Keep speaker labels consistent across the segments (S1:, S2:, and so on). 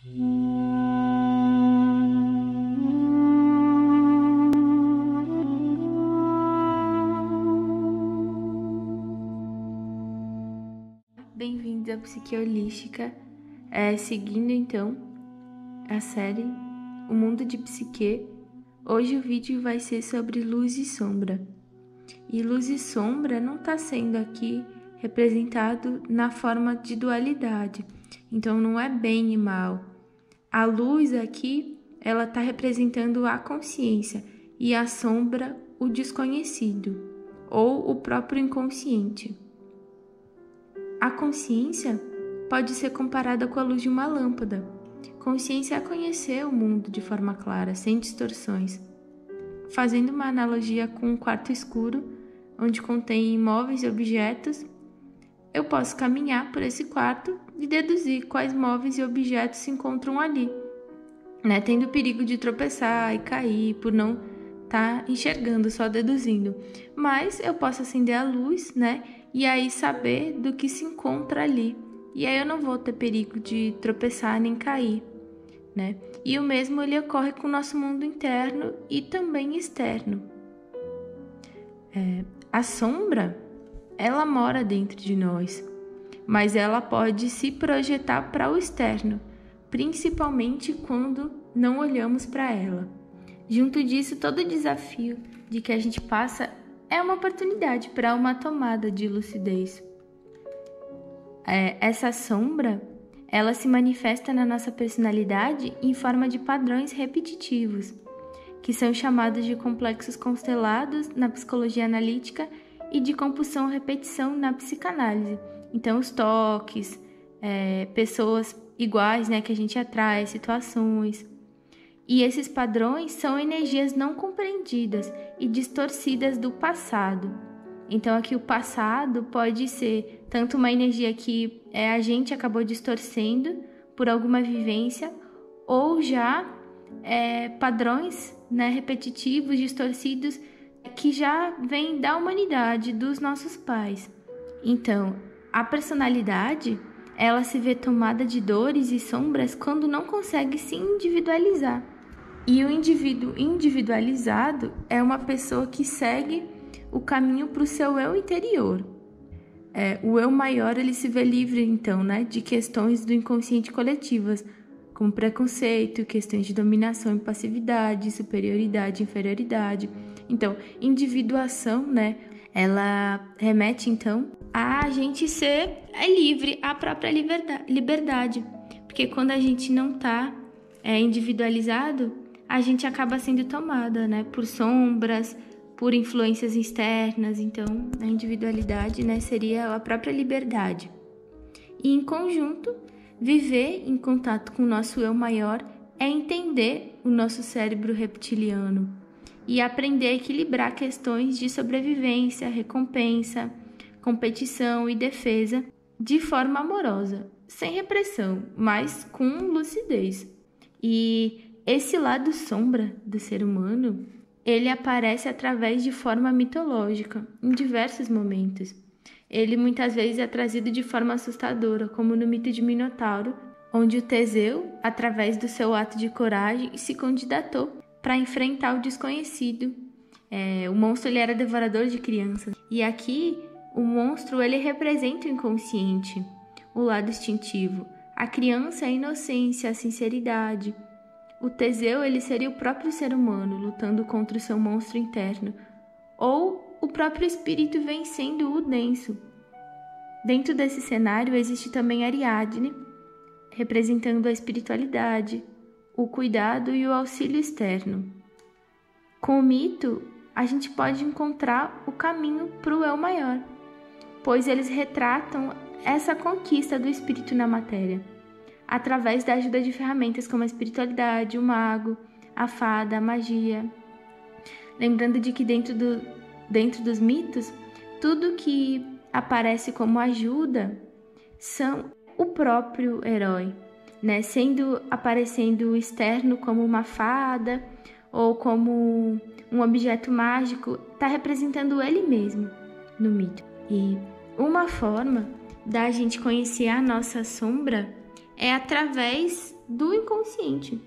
S1: Bem-vindos à Psique Holística, seguindo então a série O Mundo de Psique. Hoje o vídeo vai ser sobre luz e sombra. E luz e sombra não está sendo aqui representado na forma de dualidade, então não é bem e mal. A luz aqui, ela está representando a consciência e a sombra o desconhecido ou o próprio inconsciente. A consciência pode ser comparada com a luz de uma lâmpada. Consciência é conhecer o mundo de forma clara, sem distorções. Fazendo uma analogia com um quarto escuro, onde contém imóveis e objetos, eu posso caminhar por esse quarto e deduzir quais móveis e objetos se encontram ali, tendo o perigo de tropeçar e cair por não estar enxergando, só deduzindo. Mas eu posso acender a luz, e aí saber do que se encontra ali. E aí eu não vou ter perigo de tropeçar nem cair, E o mesmo ele ocorre com o nosso mundo interno e também externo. A sombra, ela mora dentro de nós, mas ela pode se projetar para o externo, principalmente quando não olhamos para ela. Junto disso, todo desafio de que a gente passa é uma oportunidade para uma tomada de lucidez. Essa sombra, ela se manifesta na nossa personalidade em forma de padrões repetitivos, que são chamados de complexos constelados na psicologia analítica e de compulsão-repetição na psicanálise. Então, os toques, pessoas iguais, que a gente atrai, situações. E esses padrões são energias não compreendidas e distorcidas do passado. Então, aqui o passado pode ser tanto uma energia que a gente acabou distorcendo por alguma vivência, ou já padrões repetitivos, distorcidos, que já vêm da humanidade, dos nossos pais. Então, a personalidade, ela se vê tomada de dores e sombras quando não consegue se individualizar. E o indivíduo individualizado é uma pessoa que segue o caminho para o seu eu interior. O eu maior, ele se vê livre, então, de questões do inconsciente coletivas, como preconceito, questões de dominação e passividade, superioridade, inferioridade. Então, individuação, ela remete, então, a gente ser livre, a própria liberdade. Porque quando a gente não está individualizado, a gente acaba sendo tomada, por sombras, por influências externas. Então, a individualidade, seria a própria liberdade. E, em conjunto, viver em contato com o nosso eu maior é entender o nosso cérebro reptiliano e aprender a equilibrar questões de sobrevivência, recompensa, competição e defesa de forma amorosa, sem repressão, mas com lucidez. E esse lado sombra do ser humano, ele aparece através de forma mitológica, em diversos momentos. Ele muitas vezes é trazido de forma assustadora, como no mito de Minotauro, onde o Teseu, através do seu ato de coragem, se candidatou para enfrentar o desconhecido. O monstro, ele era devorador de crianças. E aqui, o monstro, ele representa o inconsciente, o lado instintivo. A criança é a inocência, a sinceridade. O Teseu, ele seria o próprio ser humano, lutando contra o seu monstro interno, ou o próprio espírito vencendo o denso. Dentro desse cenário existe também Ariadne, representando a espiritualidade, o cuidado e o auxílio externo. Com o mito, a gente pode encontrar o caminho para o eu maior, pois eles retratam essa conquista do espírito na matéria, através da ajuda de ferramentas como a espiritualidade, o mago, a fada, a magia. Lembrando de que dentro dos mitos, tudo que aparece como ajuda são o próprio herói, aparecendo o externo como uma fada ou como um objeto mágico, está representando ele mesmo no mito. E uma forma da gente conhecer a nossa sombra é através do inconsciente,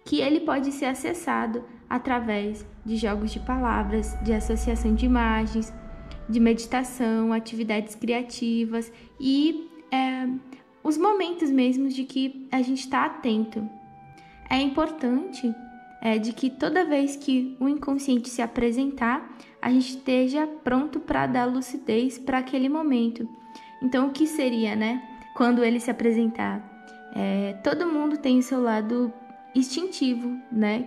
S1: que ele pode ser acessado através de jogos de palavras, de associação de imagens, de meditação, atividades criativas e os momentos mesmos de que a gente está atento. É importante de que toda vez que o inconsciente se apresentar, a gente esteja pronto para dar lucidez para aquele momento. Então, o que seria, quando ele se apresentar? Todo mundo tem o seu lado instintivo,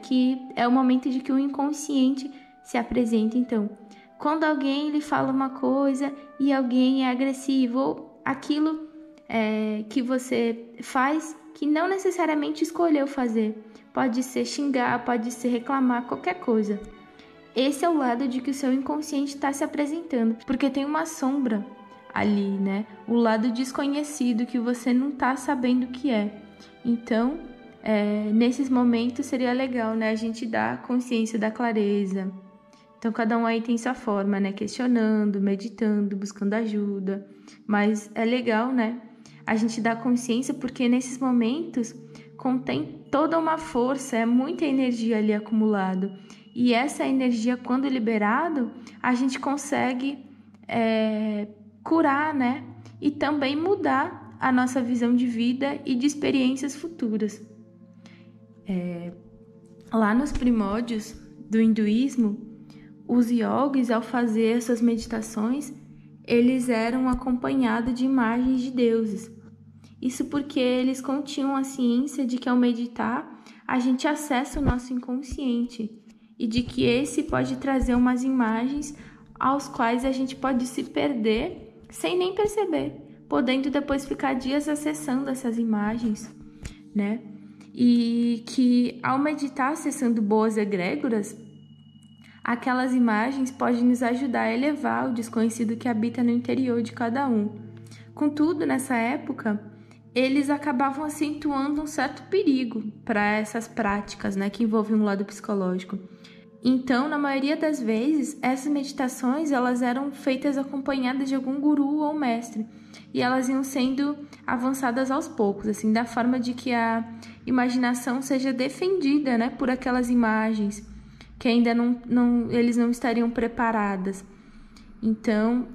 S1: que é o momento de que o inconsciente se apresenta. Então, quando alguém lhe fala uma coisa e alguém é agressivo, ou aquilo que você faz que não necessariamente escolheu fazer, pode ser xingar, pode ser reclamar, qualquer coisa. Esse é o lado de que o seu inconsciente está se apresentando, porque tem uma sombra ali, o lado desconhecido que você não está sabendo o que é. Então, nesses momentos seria legal, a gente dar consciência da clareza. Então, cada um aí tem sua forma, questionando, meditando, buscando ajuda. Mas é legal, a gente dar consciência, porque nesses momentos contém toda uma força, é muita energia ali acumulada. E essa energia, quando liberado, a gente consegue curar, e também mudar a nossa visão de vida e de experiências futuras. Lá nos primórdios do hinduísmo, os yogis, ao fazer essas meditações, eles eram acompanhados de imagens de deuses. Isso porque eles continham a ciência de que ao meditar, a gente acessa o nosso inconsciente e de que esse pode trazer umas imagens aos quais a gente pode se perder sem nem perceber, podendo depois ficar dias acessando essas imagens, E que ao meditar acessando boas egrégoras, aquelas imagens podem nos ajudar a elevar o desconhecido que habita no interior de cada um. Contudo, nessa época, eles acabavam acentuando um certo perigo para essas práticas, que envolvem um lado psicológico. Então, na maioria das vezes, essas meditações elas eram feitas acompanhadas de algum guru ou mestre, e elas iam sendo avançadas aos poucos, assim, da forma de que a imaginação seja defendida, por aquelas imagens que ainda eles não estariam preparadas. Então,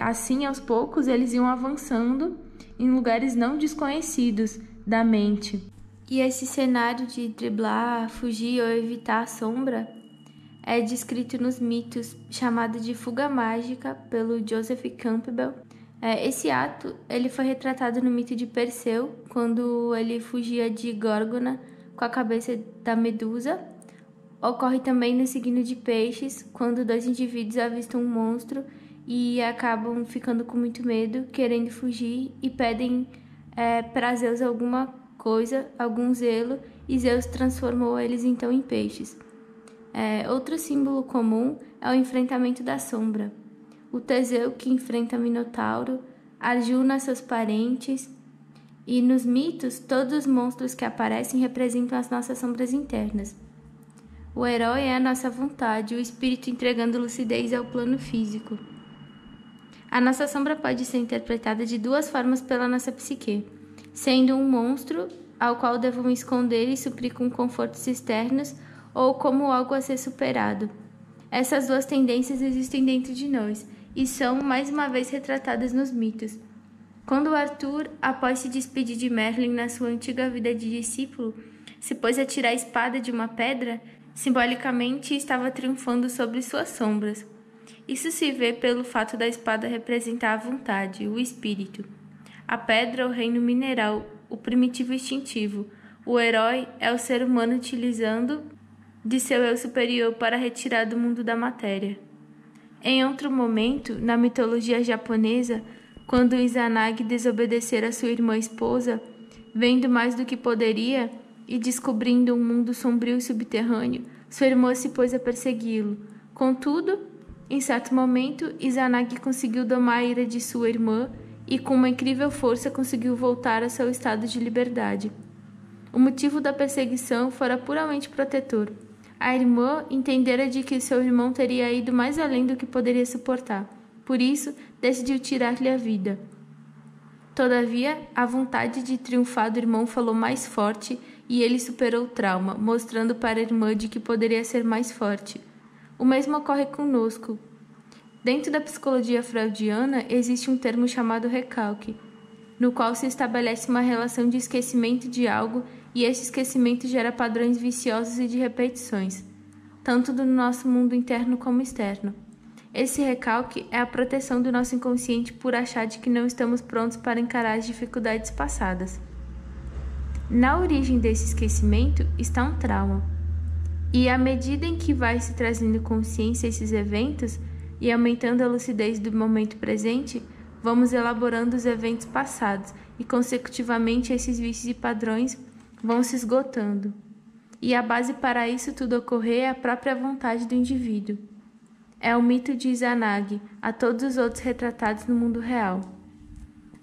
S1: assim, aos poucos, eles iam avançando em lugares não desconhecidos da mente. E esse cenário de driblar, fugir ou evitar a sombra é descrito nos mitos chamado de fuga mágica pelo Joseph Campbell. Esse ato ele foi retratado no mito de Perseu, quando ele fugia de Górgona com a cabeça da Medusa. Ocorre também no signo de Peixes, quando dois indivíduos avistam um monstro e acabam ficando com muito medo, querendo fugir e pedem para Zeus alguma coisa, algum zelo, e Zeus transformou eles então em peixes. Outro símbolo comum é o enfrentamento da sombra. O Teseu que enfrenta Minotauro, Arjuna seus parentes, e nos mitos todos os monstros que aparecem representam as nossas sombras internas. O herói é a nossa vontade, o espírito entregando lucidez ao plano físico. A nossa sombra pode ser interpretada de duas formas pela nossa psique, sendo um monstro ao qual devemos esconder e suprir com confortos externos, ou como algo a ser superado. Essas duas tendências existem dentro de nós e são mais uma vez retratadas nos mitos. Quando Arthur, após se despedir de Merlin na sua antiga vida de discípulo, se pôs a tirar a espada de uma pedra, simbolicamente estava triunfando sobre suas sombras. Isso se vê pelo fato da espada representar a vontade, o espírito. A pedra, o reino mineral, o primitivo instintivo. O herói é o ser humano utilizando de seu eu superior para retirar do mundo da matéria. Em outro momento, na mitologia japonesa, quando Izanagi desobedecera sua irmã esposa, vendo mais do que poderia e descobrindo um mundo sombrio e subterrâneo, sua irmã se pôs a persegui-lo. Contudo, em certo momento, Izanagi conseguiu domar a ira de sua irmã e, com uma incrível força, conseguiu voltar a seu estado de liberdade. O motivo da perseguição fora puramente protetor. A irmã entendera de que seu irmão teria ido mais além do que poderia suportar. Por isso, decidiu tirar-lhe a vida. Todavia, a vontade de triunfar do irmão falou mais forte e ele superou o trauma, mostrando para a irmã de que poderia ser mais forte. O mesmo ocorre conosco. Dentro da psicologia freudiana, existe um termo chamado recalque, no qual se estabelece uma relação de esquecimento de algo e esse esquecimento gera padrões viciosos e de repetições, tanto do nosso mundo interno como externo. Esse recalque é a proteção do nosso inconsciente por achar de que não estamos prontos para encarar as dificuldades passadas. Na origem desse esquecimento está um trauma. E à medida em que vai se trazendo consciência a esses eventos e aumentando a lucidez do momento presente, vamos elaborando os eventos passados e, consecutivamente, esses vícios e padrões vão se esgotando. E a base para isso tudo ocorrer é a própria vontade do indivíduo. É o mito de Izanagi a todos os outros retratados no mundo real,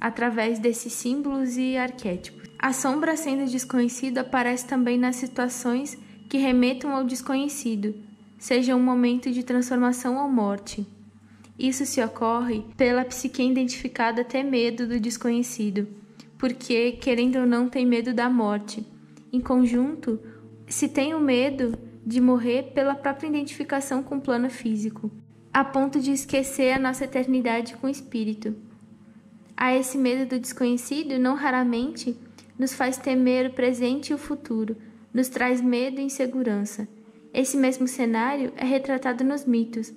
S1: através desses símbolos e arquétipos. A sombra sendo desconhecida aparece também nas situações que remetam ao desconhecido, seja um momento de transformação ou morte. Isso se ocorre pela psique identificada ter medo do desconhecido, porque, querendo ou não, tem medo da morte. Em conjunto, se tem o medo de morrer pela própria identificação com o plano físico, a ponto de esquecer a nossa eternidade com o espírito. A esse medo do desconhecido, não raramente, nos faz temer o presente e o futuro, nos traz medo e insegurança. Esse mesmo cenário é retratado nos mitos.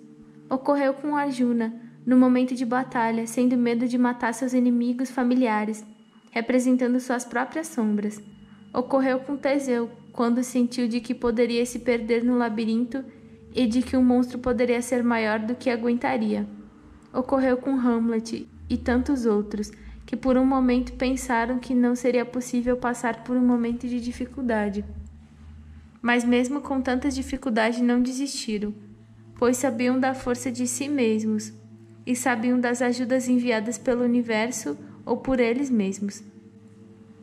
S1: Ocorreu com Arjuna, no momento de batalha, sendo medo de matar seus inimigos familiares, representando suas próprias sombras. Ocorreu com Teseu, quando sentiu de que poderia se perder no labirinto e de que um monstro poderia ser maior do que aguentaria. Ocorreu com Hamlet e tantos outros, que por um momento pensaram que não seria possível passar por um momento de dificuldade. Mas mesmo com tantas dificuldades não desistiram, pois sabiam da força de si mesmos e sabiam das ajudas enviadas pelo universo ou por eles mesmos.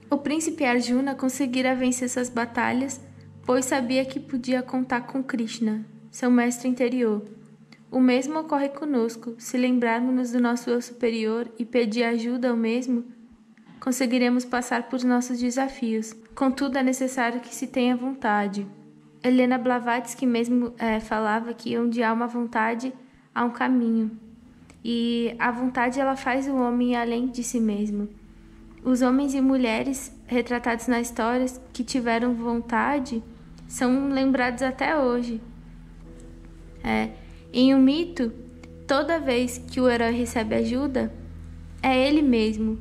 S1: O príncipe Arjuna conseguira vencer essas batalhas, pois sabia que podia contar com Krishna, seu mestre interior. O mesmo ocorre conosco. Se lembrarmos do nosso eu superior e pedir ajuda ao mesmo, conseguiremos passar por nossos desafios. Contudo, é necessário que se tenha vontade. Helena Blavatsky mesmo falava que onde há uma vontade, há um caminho. E a vontade ela faz o homem ir além de si mesmo. Os homens e mulheres retratados na história que tiveram vontade são lembrados até hoje. Em um mito, toda vez que o herói recebe ajuda, é ele mesmo.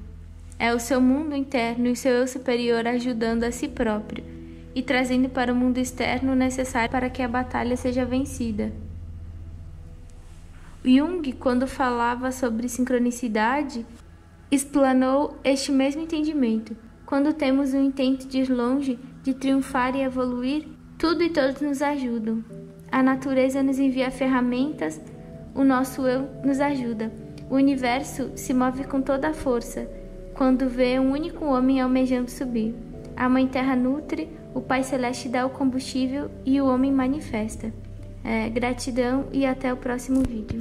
S1: É o seu mundo interno e o seu eu superior ajudando a si próprio e trazendo para o mundo externo o necessário para que a batalha seja vencida. Jung, quando falava sobre sincronicidade, explanou este mesmo entendimento. Quando temos o intento de ir longe, de triunfar e evoluir, tudo e todos nos ajudam. A natureza nos envia ferramentas, o nosso eu nos ajuda. O universo se move com toda a força quando vê um único homem almejando subir. A Mãe Terra nutre, o Pai Celeste dá o combustível e o homem manifesta. Gratidão e até o próximo vídeo.